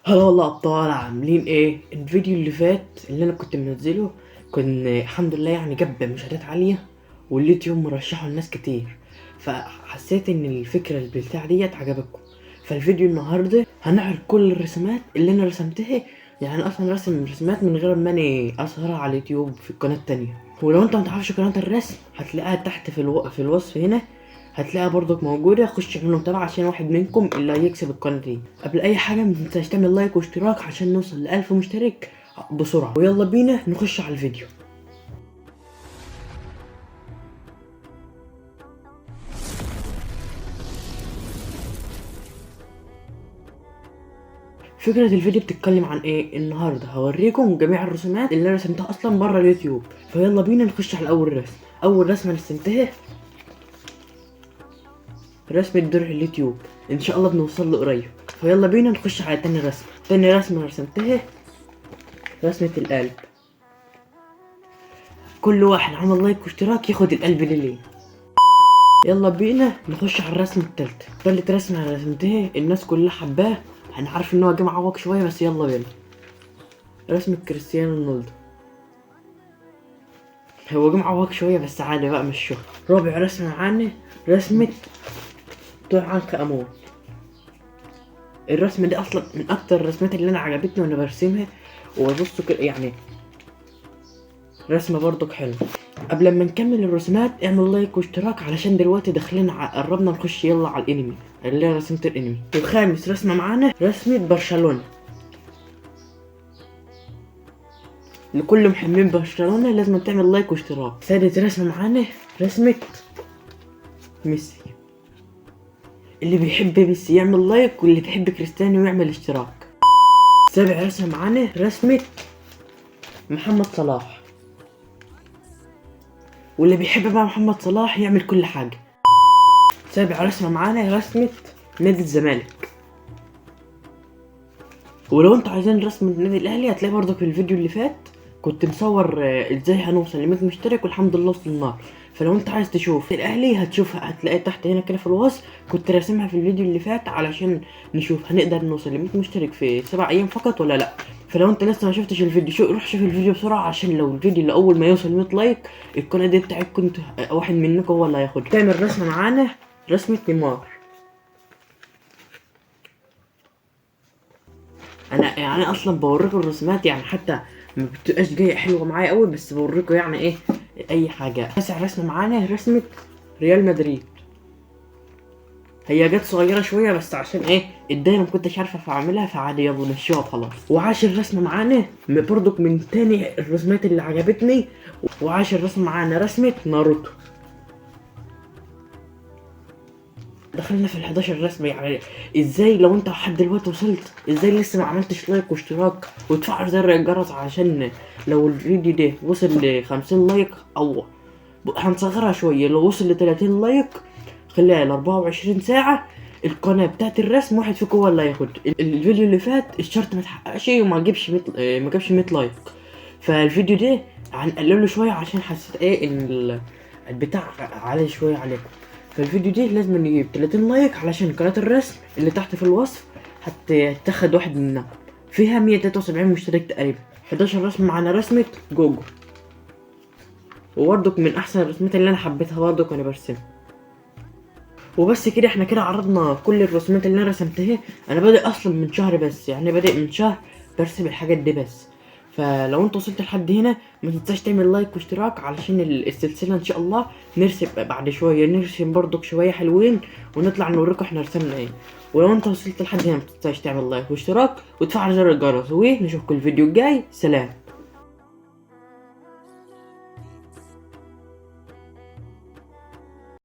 هلا والله ابطال، عاملين ايه؟ الفيديو اللي فات اللي انا كنت منزله كان الحمد لله يعني جاب مشاهدات عاليه، واليوتيوب مرشحه لناس كتير، فحسيت ان الفكره البتاع ديت عجبتكم. فالفيديو النهارده هنعرض كل الرسومات اللي انا رسمتها. يعني أنا اصلا رسم رسومات من غير ما اني اظهرها على اليوتيوب في القناه التانية. ولو انت متعرفش قناه الرسم هتلاقيها تحت في الوصف هنا، هتلاقيها برضك موجودة. خش اعملوا متابعة عشان واحد منكم اللي هيكسب القناة دي. قبل أي حاجة متنساش تعمل لايك واشتراك عشان نوصل ل1000 مشترك بسرعة. ويلا بينا نخش على الفيديو. فكرة الفيديو بتتكلم عن ايه؟ النهاردة هوريكم جميع الرسومات اللي انا رسمتها اصلا برا اليوتيوب. فيلا بينا نخش على اول رسم. اول رسمة رسمتها رسمة درع اليوتيوب، ان شاء الله بنوصل له قريب. فيلا بينا نخش على تاني رسمة. تاني رسمة رسمتها رسمة القلب. كل واحد عمل لايك واشتراك ياخد القلب ليه. يلا بينا نخش على الرسمة التالتة. تالت رسمة انا رسمتها الناس كلها حباه. انا عارف ان هو جه معوق شوية بس يلا بينا. رسمة كريستيانو رونالدو. هو جه معوق شوية بس عادي بقى، مش شهرة. رابع رسمة معانا رسمة توي عنك امون. الرسمة دي اصلا من اكتر الرسمات اللي انا عجبتني وانا برسمها. وبصوا كده يعني رسمة برضك حلوة. قبل ما نكمل الرسومات اعمل لايك واشتراك علشان دلوقتي داخلين قربنا نخش يلا على الانمي اللي انا رسمت الانمي. وخامس رسمة معانا رسمة برشلونة. لكل محبين برشلونة لازم تعمل لايك واشتراك. سادس رسمة معانا رسمة ميسي. اللي بيحب ميسي يعمل لايك، واللي بيحب كريستيانو يعمل اشتراك. سابع رسمة معانا رسمة محمد صلاح. واللي بيحب بقى محمد صلاح يعمل كل حاجة. سابع رسمة معانا رسمة نادي الزمالك. ولو انتوا عايزين رسمة النادي الاهلي هتلاقي برضك في الفيديو اللي فات كنت مصور ازاي هنوصل ل100 مشترك، والحمد لله وصلنا. فلو انت عايز تشوف الاهلي هتشوفها، هتلاقي تحت هنا كده في الوصف. كنت راسمها في الفيديو اللي فات علشان نشوف هنقدر نوصل ل100 مشترك في 7 ايام فقط ولا لا. فلو انت لسه ما شفتش الفيديو روح شوف الفيديو بسرعه، عشان لو الفيديو اللي اول ما يوصل 100 لايك القناه دي بتاعتكم كنت واحد منكم هو اللي هياخد. تعمل رسمه معانا رسمه نيمار. انا يعني اصلا بوريكم الرسومات، يعني حتى ما بتبقاش جايه حلوه معايا قوي، بس بوريكم يعني ايه اي حاجه. تاسع رسمه معانا رسمه ريال مدريد. هي جت صغيره شويه بس عشان ايه الدايره ما كنتش عارفه اعملها، فعادي يلا نمشيها وخلاص. وعاشر رسمه معانا برضك من تاني الرسومات اللي عجبتني. وعاشر رسمه معانا رسمه ناروتو. دخلنا في ال11 رسمة. يعني ازاي لو انت لحد دلوقتي وصلت ازاي لسه ما عملتش لايك واشتراك وتفعل زر الجرس، عشان لو الفيديو ده وصل ل50 لايك او هنصغرها شوية، لو وصل ل30 لايك خلال 24 ساعة القناة بتاعت الرسم واحد فيكم هو اللي هياخد. الفيديو اللي فات الشرط ما تحققش وما جابش ما جابش 100 لايك، فالفيديو ده هنقلله شوية عشان حسيت ايه ان البتاع عالي شوية عليكم. فالفيديو دي لازم نجيب 30 لايك علشان قناة الرسم اللي تحت في الوصف هتاخد واحد منها. فيها 173 مشترك تقريبا. 11 رسمة معانا رسمة جوجو، وبرضك من احسن الرسمات اللي انا حبيتها برضك وانا برسمها. وبس كده احنا كده عرضنا كل الرسومات اللي انا رسمتها. انا بادئ اصلا من شهر بس، يعني بادئ من شهر برسم الحاجات دي بس. فلو انت وصلت لحد هنا ما تنساش تعمل لايك واشتراك علشان السلسله ان شاء الله نرسم بعد شويه، نرسم برضك شويه حلوين ونطلع نوريكم احنا رسمنا ايه. ولو انت وصلت لحد هنا ما تنساش تعمل لايك واشتراك وتفعل زر الجرس، ونشوفكم الفيديو الجاي. سلام.